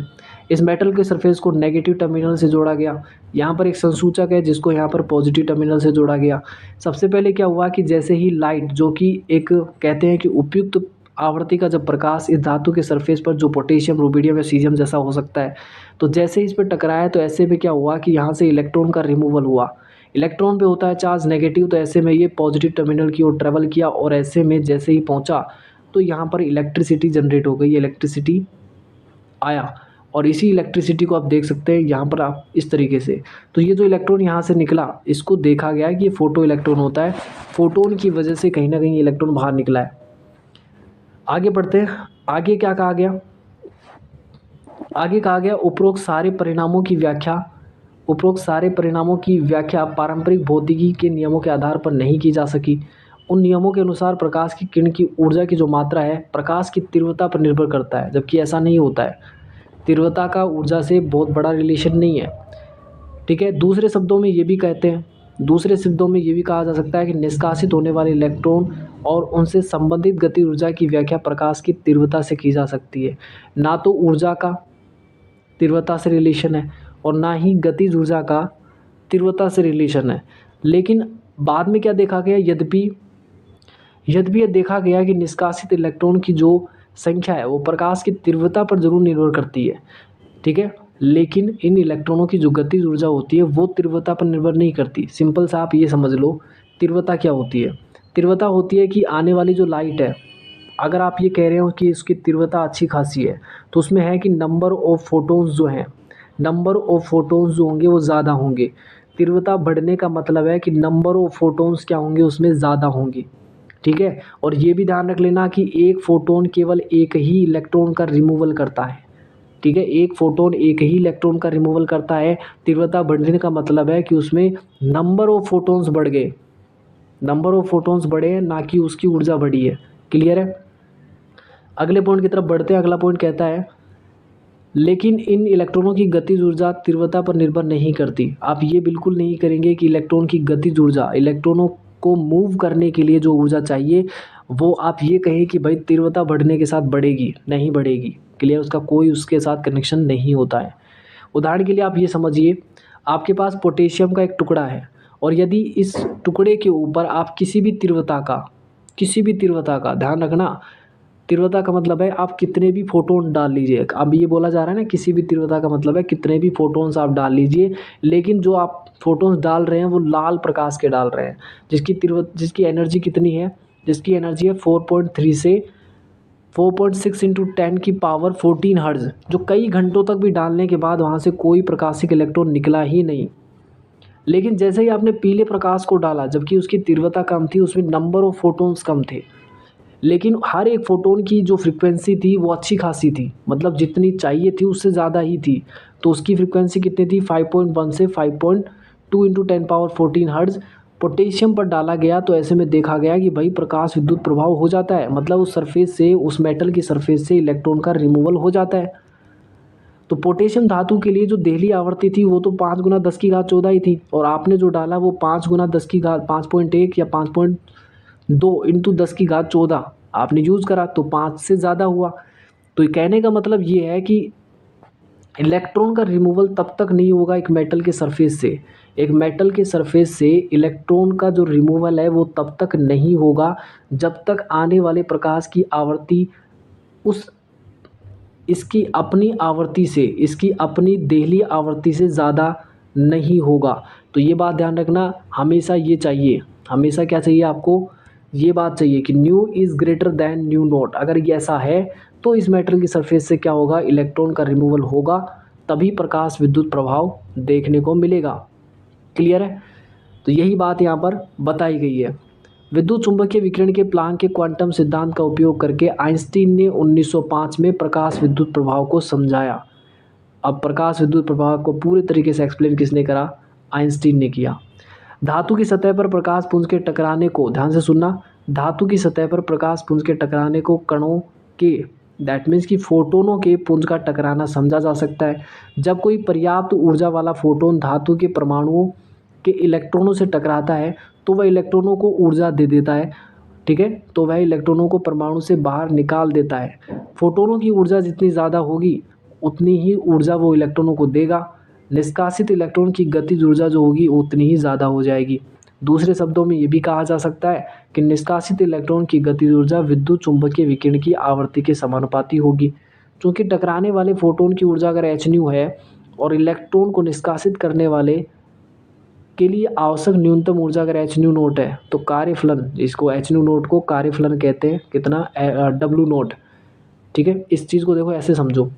इस मेटल के सरफेस को नेगेटिव टर्मिनल से जोड़ा गया। यहाँ पर एक संसूचक है जिसको यहाँ पर पॉजिटिव टर्मिनल से जोड़ा गया। सबसे पहले क्या हुआ कि जैसे ही लाइट, जो कि एक कहते हैं कि उपयुक्त आवर्ती का जब प्रकाश इस धातु के सरफेस पर, जो पोटेशियम, रुबिडियम या सीजियम जैसा हो सकता है, तो जैसे ही इस पर टकराया तो ऐसे में क्या हुआ कि यहाँ से इलेक्ट्रॉन का रिमूवल हुआ। इलेक्ट्रॉन पे होता है चार्ज नेगेटिव, तो ऐसे में ये पॉजिटिव टर्मिनल की ओर ट्रेवल किया, और ऐसे में जैसे ही पहुँचा तो यहाँ पर इलेक्ट्रिसिटी जनरेट हो गई, इलेक्ट्रिसिटी आया, और इसी इलेक्ट्रिसिटी को आप देख सकते हैं यहाँ पर आप इस तरीके से। तो ये जो इलेक्ट्रॉन यहाँ से निकला इसको देखा गया है कि ये फोटो इलेक्ट्रॉन होता है, फोटोन की वजह से कहीं ना कहीं इलेक्ट्रॉन बाहर निकला है। आगे बढ़ते हैं, आगे क्या कहा गया, आगे कहा गया उपरोक्त सारे परिणामों की व्याख्या पारंपरिक भौतिकी के नियमों के आधार पर नहीं की जा सकी। उन नियमों के अनुसार प्रकाश की किरण की ऊर्जा की जो मात्रा है प्रकाश की तीव्रता पर निर्भर करता है, जबकि ऐसा नहीं होता है, तीव्रता का ऊर्जा से बहुत बड़ा रिलेशन नहीं है। ठीक है, दूसरे शब्दों में ये भी कहा जा सकता है कि निष्कासित होने वाले इलेक्ट्रॉन और उनसे संबंधित गति ऊर्जा की व्याख्या प्रकाश की तीव्रता से की जा सकती है। ना तो ऊर्जा का तीव्रता से रिलेशन है और ना ही गतिज ऊर्जा का तीव्रता से रिलेशन है। लेकिन बाद में क्या देखा गया, यद्यपि यह देखा गया कि निष्कासित इलेक्ट्रॉन की जो संख्या है वो प्रकाश की तीव्रता पर जरूर निर्भर करती है। ठीक है, लेकिन इन इलेक्ट्रॉनों की जो गतिज ऊर्जा होती है वो तीव्रता पर निर्भर नहीं करती। सिंपल सा आप ये समझ लो, तीव्रता क्या होती है, तीव्रता होती है कि आने वाली जो लाइट है, अगर आप ये कह रहे हो कि इसकी तीव्रता अच्छी खासी है, तो उसमें है कि नंबर ऑफ फोटोन्स जो हैं, नंबर ऑफ फोटॉन्स जो होंगे वो ज़्यादा होंगे। तीव्रता बढ़ने का मतलब है कि नंबर ऑफ फोटॉन्स क्या होंगे, उसमें ज़्यादा होंगे। ठीक है, और ये भी ध्यान रख लेना कि एक फोटोन केवल एक ही इलेक्ट्रॉन का रिमूवल करता है। ठीक है, एक फोटोन एक ही इलेक्ट्रॉन का रिमूवल करता है। तीव्रता बढ़ने का मतलब है कि उसमें नंबर ऑफ फोटॉन्स बढ़ गए, नंबर ऑफ फोटॉन्स बढ़े हैं, ना कि उसकी ऊर्जा बढ़ी है। क्लियर है। अगले पॉइंट की तरफ बढ़ते हैं। अगला पॉइंट कहता है लेकिन इन इलेक्ट्रॉनों की गतिज ऊर्जा तीव्रता पर निर्भर नहीं करती। आप ये बिल्कुल नहीं करेंगे कि इलेक्ट्रॉन की गतिज ऊर्जा, इलेक्ट्रॉनों को मूव करने के लिए जो ऊर्जा चाहिए वो आप ये कहें कि भाई तीव्रता बढ़ने के साथ बढ़ेगी, नहीं बढ़ेगी। क्लियर, उसका कोई उसके साथ कनेक्शन नहीं होता है। उदाहरण के लिए आप ये समझिए, आपके पास पोटेशियम का एक टुकड़ा है और यदि इस टुकड़े के ऊपर आप किसी भी तीव्रता का ध्यान रखना, तीव्रता का मतलब है आप कितने भी फोटोन डाल लीजिए। अब ये बोला जा रहा है ना, किसी भी तीव्रता का मतलब है कितने भी फोटोन्स आप डाल लीजिए, लेकिन जो आप फोटोन्स डाल रहे हैं वो लाल प्रकाश के डाल रहे हैं, जिसकी एनर्जी कितनी है, जिसकी एनर्जी है 4.3 से 4.6 इंटू 10 की पावर 14 हर्ट्ज, जो कई घंटों तक भी डालने के बाद वहाँ से कोई प्रकाशिक इलेक्ट्रॉन निकला ही नहीं। लेकिन जैसे ही आपने पीले प्रकाश को डाला, जबकि उसकी तीव्रता कम थी, उसमें नंबर ऑफ फोटोन्स कम थे, लेकिन हर एक फोटोन की जो फ्रीक्वेंसी थी वो अच्छी खासी थी, मतलब जितनी चाहिए थी उससे ज़्यादा ही थी। तो उसकी फ्रीक्वेंसी कितनी थी, 5.1 से 5.2 इंटू 10 पावर 14 हर्ट्ज पोटेशियम पर डाला गया। तो ऐसे में देखा गया कि भाई प्रकाश विद्युत प्रभाव हो जाता है, मतलब उस सरफेस से, उस मेटल की सरफेस से इलेक्ट्रॉन का रिमूवल हो जाता है। तो पोटेशियम धातु के लिए जो देहली आवृत्ति थी वो तो 5 गुना 10 की घात 14 ही थी, और आपने जो डाला वो 5 गुना 10 की घात 5.1 या 5.2 इंटू 10 की घात 14 आपने यूज़ करा, तो 5 से ज़्यादा हुआ। तो कहने का मतलब ये है कि इलेक्ट्रॉन का रिमूवल तब तक नहीं होगा एक मेटल के सरफेस से, एक मेटल के सरफेस से इलेक्ट्रॉन का जो रिमूवल है वो तब तक नहीं होगा जब तक आने वाले प्रकाश की आवृत्ति उस इसकी अपनी आवृत्ति से, इसकी अपनी देहली आवृत्ति से ज़्यादा नहीं होगा। तो ये बात ध्यान रखना, हमेशा ये चाहिए, हमेशा क्या चाहिए आपको, ये बात चाहिए कि new is greater than new not. अगर ये ऐसा है तो इस मेटल की सरफेस से क्या होगा, इलेक्ट्रॉन का रिमूवल होगा, तभी प्रकाश विद्युत प्रभाव देखने को मिलेगा। क्लियर है। तो यही बात यहाँ पर बताई गई है। विद्युत चुंबकीय विकिरण के प्लांक के क्वांटम सिद्धांत का उपयोग करके आइंस्टीन ने 1905 में प्रकाश विद्युत प्रभाव को समझाया। अब प्रकाश विद्युत प्रभाव को पूरे तरीके से एक्सप्लेन किसने करा, आइंस्टीन ने किया। धातु की सतह पर प्रकाश पुंज के टकराने को, ध्यान से सुनना, धातु की सतह पर प्रकाश पुंज के टकराने को कणों के, दैट मीन्स कि फोटोनों के पुंज का टकराना समझा जा सकता है। जब कोई पर्याप्त ऊर्जा वाला फोटोन धातु के परमाणुओं के इलेक्ट्रॉनों से टकराता है तो वह इलेक्ट्रॉनों को ऊर्जा दे देता है। ठीक है, तो वह इलेक्ट्रॉनों को परमाणु से बाहर निकाल देता है। फोटोनों की ऊर्जा जितनी ज़्यादा होगी उतनी ही ऊर्जा वो इलेक्ट्रॉनों को देगा। निष्कासित इलेक्ट्रॉन की गतिज ऊर्जा जो होगी उतनी ही ज़्यादा हो जाएगी। दूसरे शब्दों में ये भी कहा जा सकता है कि निष्कासित इलेक्ट्रॉन की गतिज ऊर्जा विद्युत चुंबकीय विकिरण की आवृत्ति के समानुपाती होगी। क्योंकि टकराने वाले फोटोन की ऊर्जा अगर hν है और इलेक्ट्रॉन को निष्कासित करने वाले के लिए आवश्यक न्यूनतम ऊर्जा अगर hν0 है तो कार्यफलन, इसको hν0 को कार्यफलन कहते हैं, कितना, W0। ठीक है, इस चीज़ को देखो ऐसे समझो।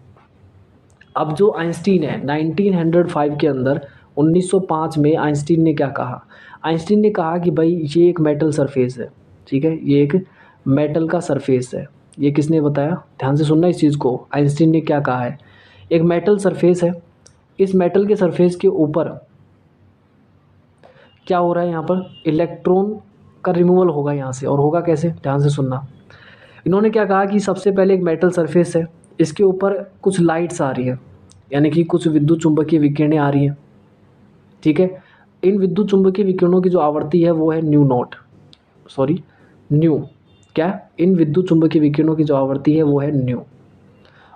अब जो आइंस्टीन है 1905 के अंदर 1905 में आइंस्टीन ने क्या कहा, आइंस्टीन ने कहा कि भाई ये एक मेटल सरफेस है। ठीक है, ये एक मेटल का सरफेस है। ये किसने बताया, ध्यान से सुनना इस चीज़ को। आइंस्टीन ने क्या कहा है, एक मेटल सरफेस है, इस मेटल के सरफेस के ऊपर क्या हो रहा है, यहाँ पर इलेक्ट्रॉन का रिमूवल होगा यहाँ से, और होगा कैसे, ध्यान से सुनना। इन्होंने क्या कहा कि सबसे पहले एक मेटल सरफेस है, इसके ऊपर कुछ लाइट्स आ रही है, यानी कि कुछ विद्युत चुंबकीय विकिरणें आ रही हैं। ठीक है, इन विद्युत चुंबकीय विकिरणों की जो आवृत्ति है वो है न्यू, क्या, इन विद्युत चुंबकीय विकिरणों की जो आवृत्ति है वो है न्यू,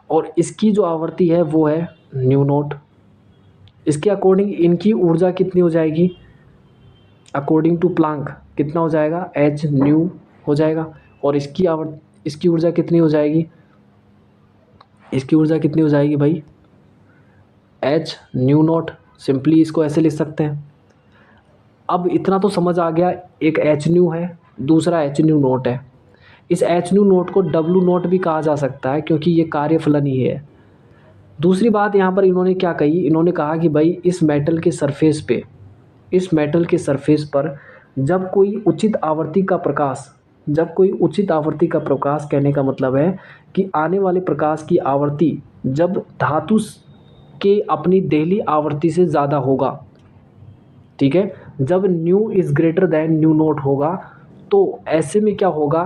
और इसकी जो आवृत्ति है वो है न्यू0। इसके अकॉर्डिंग इनकी ऊर्जा कितनी हो जाएगी, अकॉर्डिंग टू प्लांक कितना हो जाएगा, hν हो जाएगा। और इसकी ऊर्जा कितनी हो जाएगी, इसकी ऊर्जा कितनी हो जाएगी भाई, hν0। सिंपली इसको ऐसे लिख सकते हैं। अब इतना तो समझ आ गया, एक hν है, दूसरा hν0 है। इस hν0 को W0 भी कहा जा सकता है क्योंकि ये कार्यफलन ही है। दूसरी बात यहाँ पर इन्होंने क्या कही, इन्होंने कहा कि भाई इस मेटल के सरफेस पे, इस मेटल के सरफेस पर जब कोई उचित आवर्ती का प्रकाश, जब कोई उचित आवर्ती का प्रकाश, कहने का मतलब है कि आने वाले प्रकाश की आवर्ती जब धातु के अपनी देहली आवर्ती से ज़्यादा होगा, ठीक है, जब new is greater than new not होगा, तो ऐसे में क्या होगा,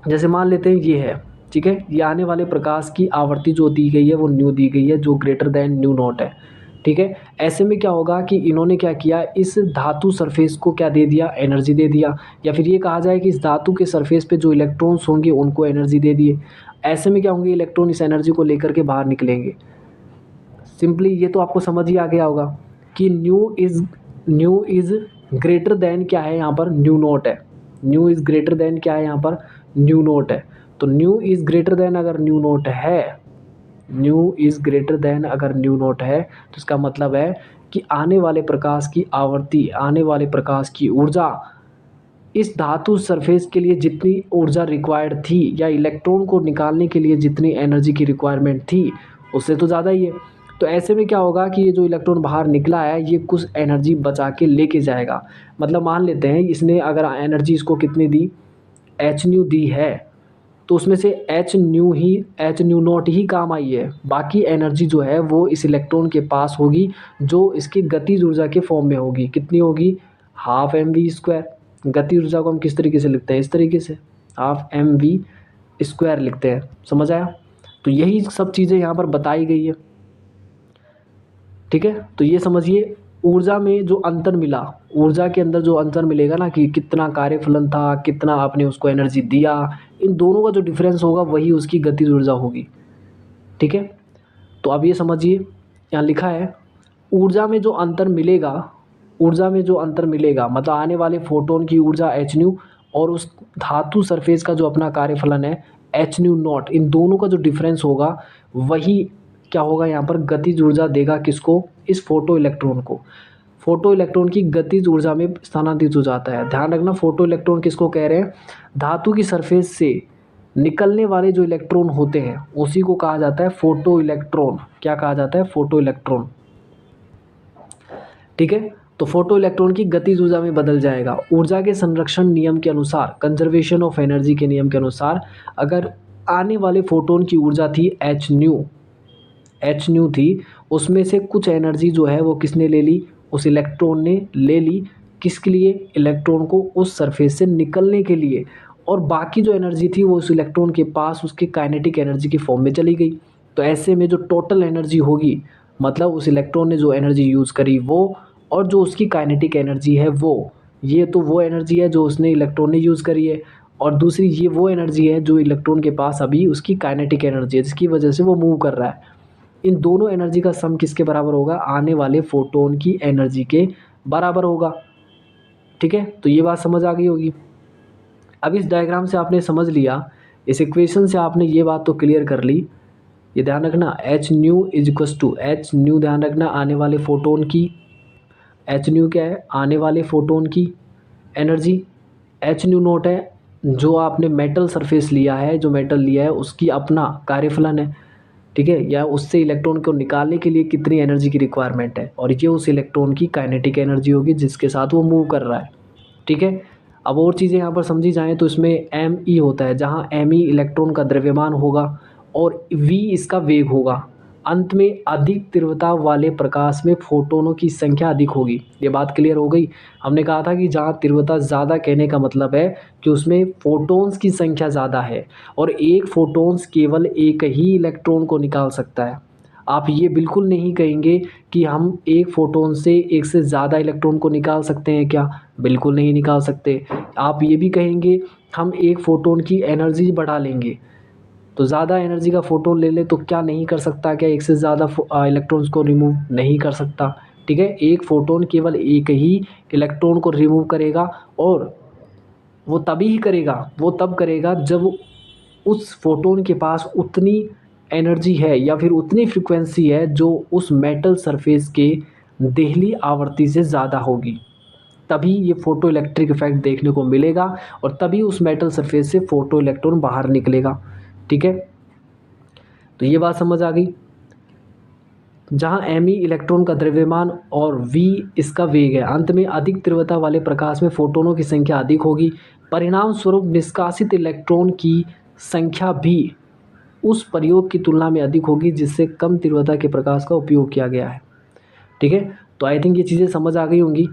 जैसे मान लेते हैं ये है, ठीक है, ये आने वाले प्रकाश की आवर्ती जो दी गई है वो न्यू दी गई है, जो ग्रेटर देन न्यू नॉट है, ठीक है। ऐसे में क्या होगा कि इन्होंने क्या किया, इस धातु सरफेस को क्या दे दिया, एनर्जी दे दिया, या फिर ये कहा जाए कि इस धातु के सरफेस पे जो इलेक्ट्रॉन्स होंगे उनको एनर्जी दे दिए। ऐसे में क्या होंगे, इलेक्ट्रॉन इस एनर्जी को लेकर के बाहर निकलेंगे। सिंपली ये तो आपको समझ ही आ गया होगा कि न्यू इज़ ग्रेटर देन क्या है, यहाँ पर न्यू नॉट है। न्यू इज़ ग्रेटर देन क्या है, यहाँ पर न्यू नॉट है। तो न्यू इज़ ग्रेटर देन अगर न्यू नॉट है, न्यू इज़ ग्रेटर देन अगर न्यू नॉट है, तो इसका मतलब है कि आने वाले प्रकाश की आवर्ती, आने वाले प्रकाश की ऊर्जा इस धातु सरफेस के लिए जितनी ऊर्जा रिक्वायर्ड थी, या इलेक्ट्रॉन को निकालने के लिए जितनी एनर्जी की रिक्वायरमेंट थी, उससे तो ज़्यादा ही है। तो ऐसे में क्या होगा कि ये जो इलेक्ट्रॉन बाहर निकला है ये कुछ एनर्जी बचा के लेके जाएगा। मतलब मान लेते हैं इसने अगर एनर्जी इसको कितनी दी, एच न्यू दी है, तो उसमें से एच न्यू नॉट ही काम आई है। बाकी एनर्जी जो है वो इस इलेक्ट्रॉन के पास होगी, जो इसकी गतिज ऊर्जा के फॉर्म में होगी। कितनी होगी, हाफ एम वी स्क्वायर। गति ऊर्जा को हम किस तरीके से लिखते हैं, इस तरीके से हाफ एम वी स्क्वायर लिखते हैं। समझ आया? तो यही सब चीज़ें यहाँ पर बताई गई है, ठीक है। तो ये समझिए ऊर्जा में जो अंतर मिला, ऊर्जा के अंदर जो अंतर मिलेगा ना, कि कितना कार्यफलन था, कितना आपने उसको एनर्जी दिया, इन दोनों का जो डिफरेंस होगा वही उसकी गतिज ऊर्जा होगी, ठीक है। तो अब ये समझिए यहाँ लिखा है ऊर्जा में जो अंतर मिलेगा, ऊर्जा में जो अंतर मिलेगा मतलब आने वाले फोटोन की ऊर्जा एच न्यू और उस धातु सरफेस का जो अपना कार्यफलन है एच न्यू नॉट, इन दोनों का जो डिफरेंस होगा वही क्या होगा, यहाँ पर गतिज ऊर्जा देगा किसको, इस फोटो इलेक्ट्रॉन को। फोटो इलेक्ट्रॉन की गतिज ऊर्जा में स्थानांतरित हो जाता है। ध्यान रखना, फोटो इलेक्ट्रॉन किसको कह रहे हैं, धातु की सरफेस से निकलने वाले जो इलेक्ट्रॉन होते हैं उसी को कहा जाता है फोटो इलेक्ट्रॉन। क्या कहा जाता है, फोटो इलेक्ट्रॉन, ठीक है। तो फोटो इलेक्ट्रॉन की गतिज ऊर्जा में बदल जाएगा। ऊर्जा के संरक्षण नियम के अनुसार, कंजर्वेशन ऑफ एनर्जी के नियम के अनुसार, अगर आने वाले फोटोन की ऊर्जा थी एच न्यू थी, उसमें से कुछ एनर्जी जो है वो किसने ले ली, उस इलेक्ट्रॉन ने ले ली। किसके लिए, इलेक्ट्रॉन को उस सरफेस से निकलने के लिए, और बाकी जो एनर्जी थी वो उस इलेक्ट्रॉन के पास उसके काइनेटिक एनर्जी की फॉर्म में चली गई। तो ऐसे में जो टोटल एनर्जी होगी, मतलब उस इलेक्ट्रॉन ने जो एनर्जी यूज़ करी वो, और जो उसकी काइनेटिक एनर्जी है वो, ये तो वो एनर्जी है जो उसने इलेक्ट्रॉन ने यूज़ करी है, और दूसरी ये वो एनर्जी है जो इलेक्ट्रॉन के पास अभी उसकी काइनेटिक एनर्जी है जिसकी वजह से वो मूव कर रहा है। इन दोनों एनर्जी का सम किसके बराबर होगा, आने वाले फोटोन की एनर्जी के बराबर होगा, ठीक है। तो ये बात समझ आ गई होगी। अब इस डायग्राम से आपने समझ लिया, इस इक्वेशन से आपने ये बात तो क्लियर कर ली। ये ध्यान रखना, H nu is equals to H nu, ध्यान रखना आने वाले फोटोन की, एच न्यू क्या है, आने वाले फोटोन की एनर्जी, एच न्यू नोट है जो आपने मेटल सरफेस लिया है, जो मेटल लिया है उसकी अपना कार्यफलन है, ठीक है, या उससे इलेक्ट्रॉन को निकालने के लिए कितनी एनर्जी की रिक्वायरमेंट है, और ये उस इलेक्ट्रॉन की काइनेटिक एनर्जी होगी जिसके साथ वो मूव कर रहा है, ठीक है। अब और चीज़ें यहाँ पर समझी जाएँ तो इसमें एम ई होता है, जहाँ एम ई इलेक्ट्रॉन का द्रव्यमान होगा और वी इसका वेग होगा। अंत में अधिक तीव्रता वाले प्रकाश में फोटोनों की संख्या अधिक होगी। ये बात क्लियर हो गई। हमने कहा था कि जहाँ तीव्रता ज़्यादा, कहने का मतलब है कि उसमें फोटोन्स की संख्या ज़्यादा है, और एक फोटोन्स केवल एक ही इलेक्ट्रॉन को निकाल सकता है। आप ये बिल्कुल नहीं कहेंगे कि हम एक फोटोन से एक से ज़्यादा इलेक्ट्रॉन को निकाल सकते हैं क्या, बिल्कुल नहीं निकाल सकते। आप ये भी कहेंगे हम एक फ़ोटोन की एनर्जी बढ़ा लेंगे, तो ज़्यादा एनर्जी का फ़ोटोन ले ले तो क्या नहीं कर सकता, क्या एक से ज़्यादा इलेक्ट्रॉन्स को रिमूव नहीं कर सकता, ठीक है। एक फ़ोटोन केवल एक ही इलेक्ट्रॉन को रिमूव करेगा, और वो तभी ही करेगा, वो तब करेगा जब उस फोटोन के पास उतनी एनर्जी है या फिर उतनी फ्रिक्वेंसी है जो उस मेटल सरफेस के देहली आवर्ती से ज़्यादा होगी, तभी ये फोटो इलेक्ट्रिक इफेक्ट देखने को मिलेगा, और तभी उस मेटल सरफेस से फोटो इलेक्ट्रॉन बाहर निकलेगा, ठीक है। तो ये बात समझ आ गई। जहाँ me इलेक्ट्रॉन का द्रव्यमान और v इसका वेग है। अंत में अधिक तीव्रता वाले प्रकाश में फोटोनों की संख्या अधिक होगी। परिणाम स्वरूप निष्कासित इलेक्ट्रॉन की संख्या भी उस प्रयोग की तुलना में अधिक होगी जिससे कम तीव्रता के प्रकाश का उपयोग किया गया है। ठीक है, तो आई थिंक ये चीज़ें समझ आ गई होंगी।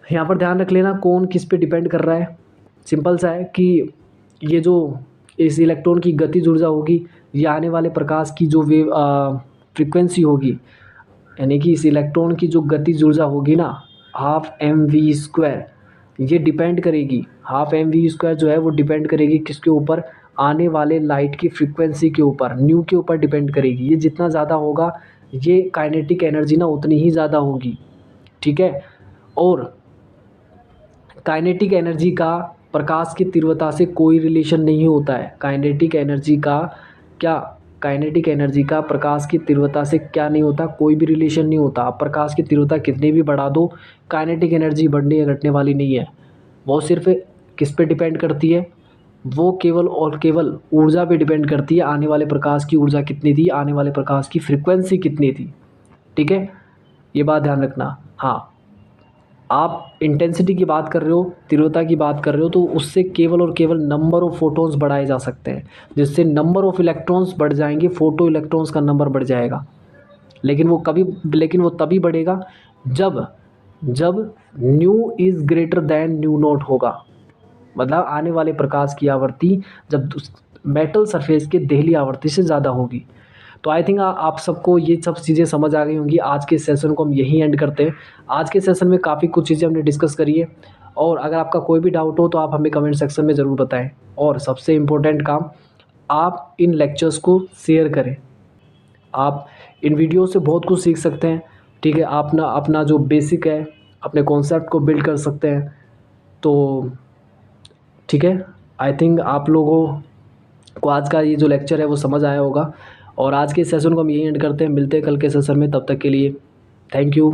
यहाँ पर ध्यान रख लेना कौन किस पे डिपेंड कर रहा है। सिंपल सा है कि ये जो इस इलेक्ट्रॉन की गतिज ऊर्जा होगी, ये आने वाले प्रकाश की जो वेव फ्रीक्वेंसी होगी, यानी कि इस इलेक्ट्रॉन की जो गतिज ऊर्जा होगी ना, ½ mv², ये डिपेंड करेगी, ½ mv² जो है वो डिपेंड करेगी किसके ऊपर, आने वाले लाइट की फ्रीक्वेंसी के ऊपर, न्यू के ऊपर डिपेंड करेगी। ये जितना ज़्यादा होगा ये काइनेटिक एनर्जी ना उतनी ही ज़्यादा होगी। ठीक है, और काइनेटिक एनर्जी का प्रकाश की तीव्रता से कोई रिलेशन नहीं होता है। काइनेटिक एनर्जी का क्या, काइनेटिक एनर्जी का प्रकाश की तीव्रता से क्या नहीं होता, कोई भी रिलेशन नहीं होता। आप प्रकाश की तीव्रता कितनी भी बढ़ा दो, काइनेटिक एनर्जी बढ़ने या घटने वाली नहीं है। वो सिर्फ किस पे डिपेंड करती है, वो केवल और केवल ऊर्जा पे डिपेंड करती है। आने वाले प्रकाश की ऊर्जा कितनी थी, आने वाले प्रकाश की फ्रीक्वेंसी कितनी थी। ठीक है, ये बात ध्यान रखना। हाँ, आप इंटेंसिटी की बात कर रहे हो, तीव्रता की बात कर रहे हो, तो उससे केवल और केवल नंबर ऑफ फोटॉन्स बढ़ाए जा सकते हैं। जिससे नंबर ऑफ इलेक्ट्रॉन्स बढ़ जाएंगे, फोटो इलेक्ट्रॉन्स का नंबर बढ़ जाएगा। लेकिन वो तभी बढ़ेगा जब new is greater than new not होगा। मतलब आने वाले प्रकाश की आवृत्ति जब मेटल सरफेस के देहली आवृत्ति से ज़्यादा होगी। तो आई थिंक आप सबको ये सब चीज़ें समझ आ गई होंगी। आज के सेशन को हम यहीं एंड करते हैं। आज के सेशन में काफ़ी कुछ चीज़ें हमने डिस्कस करी है, और अगर आपका कोई भी डाउट हो तो आप हमें कमेंट सेक्शन में ज़रूर बताएं। और सबसे इम्पोर्टेंट काम, आप इन लेक्चर्स को शेयर करें। आप इन वीडियो से बहुत कुछ सीख सकते हैं। ठीक है, आप ना अपना जो बेसिक है, अपने कॉन्सेप्ट को बिल्ड कर सकते हैं। तो ठीक है, आई थिंक आप लोगों को आज का ये जो लेक्चर है वो समझ आया होगा। और आज के सेशन को हम यही एंड करते हैं। मिलते हैं कल के सेशन में, तब तक के लिए थैंक यू।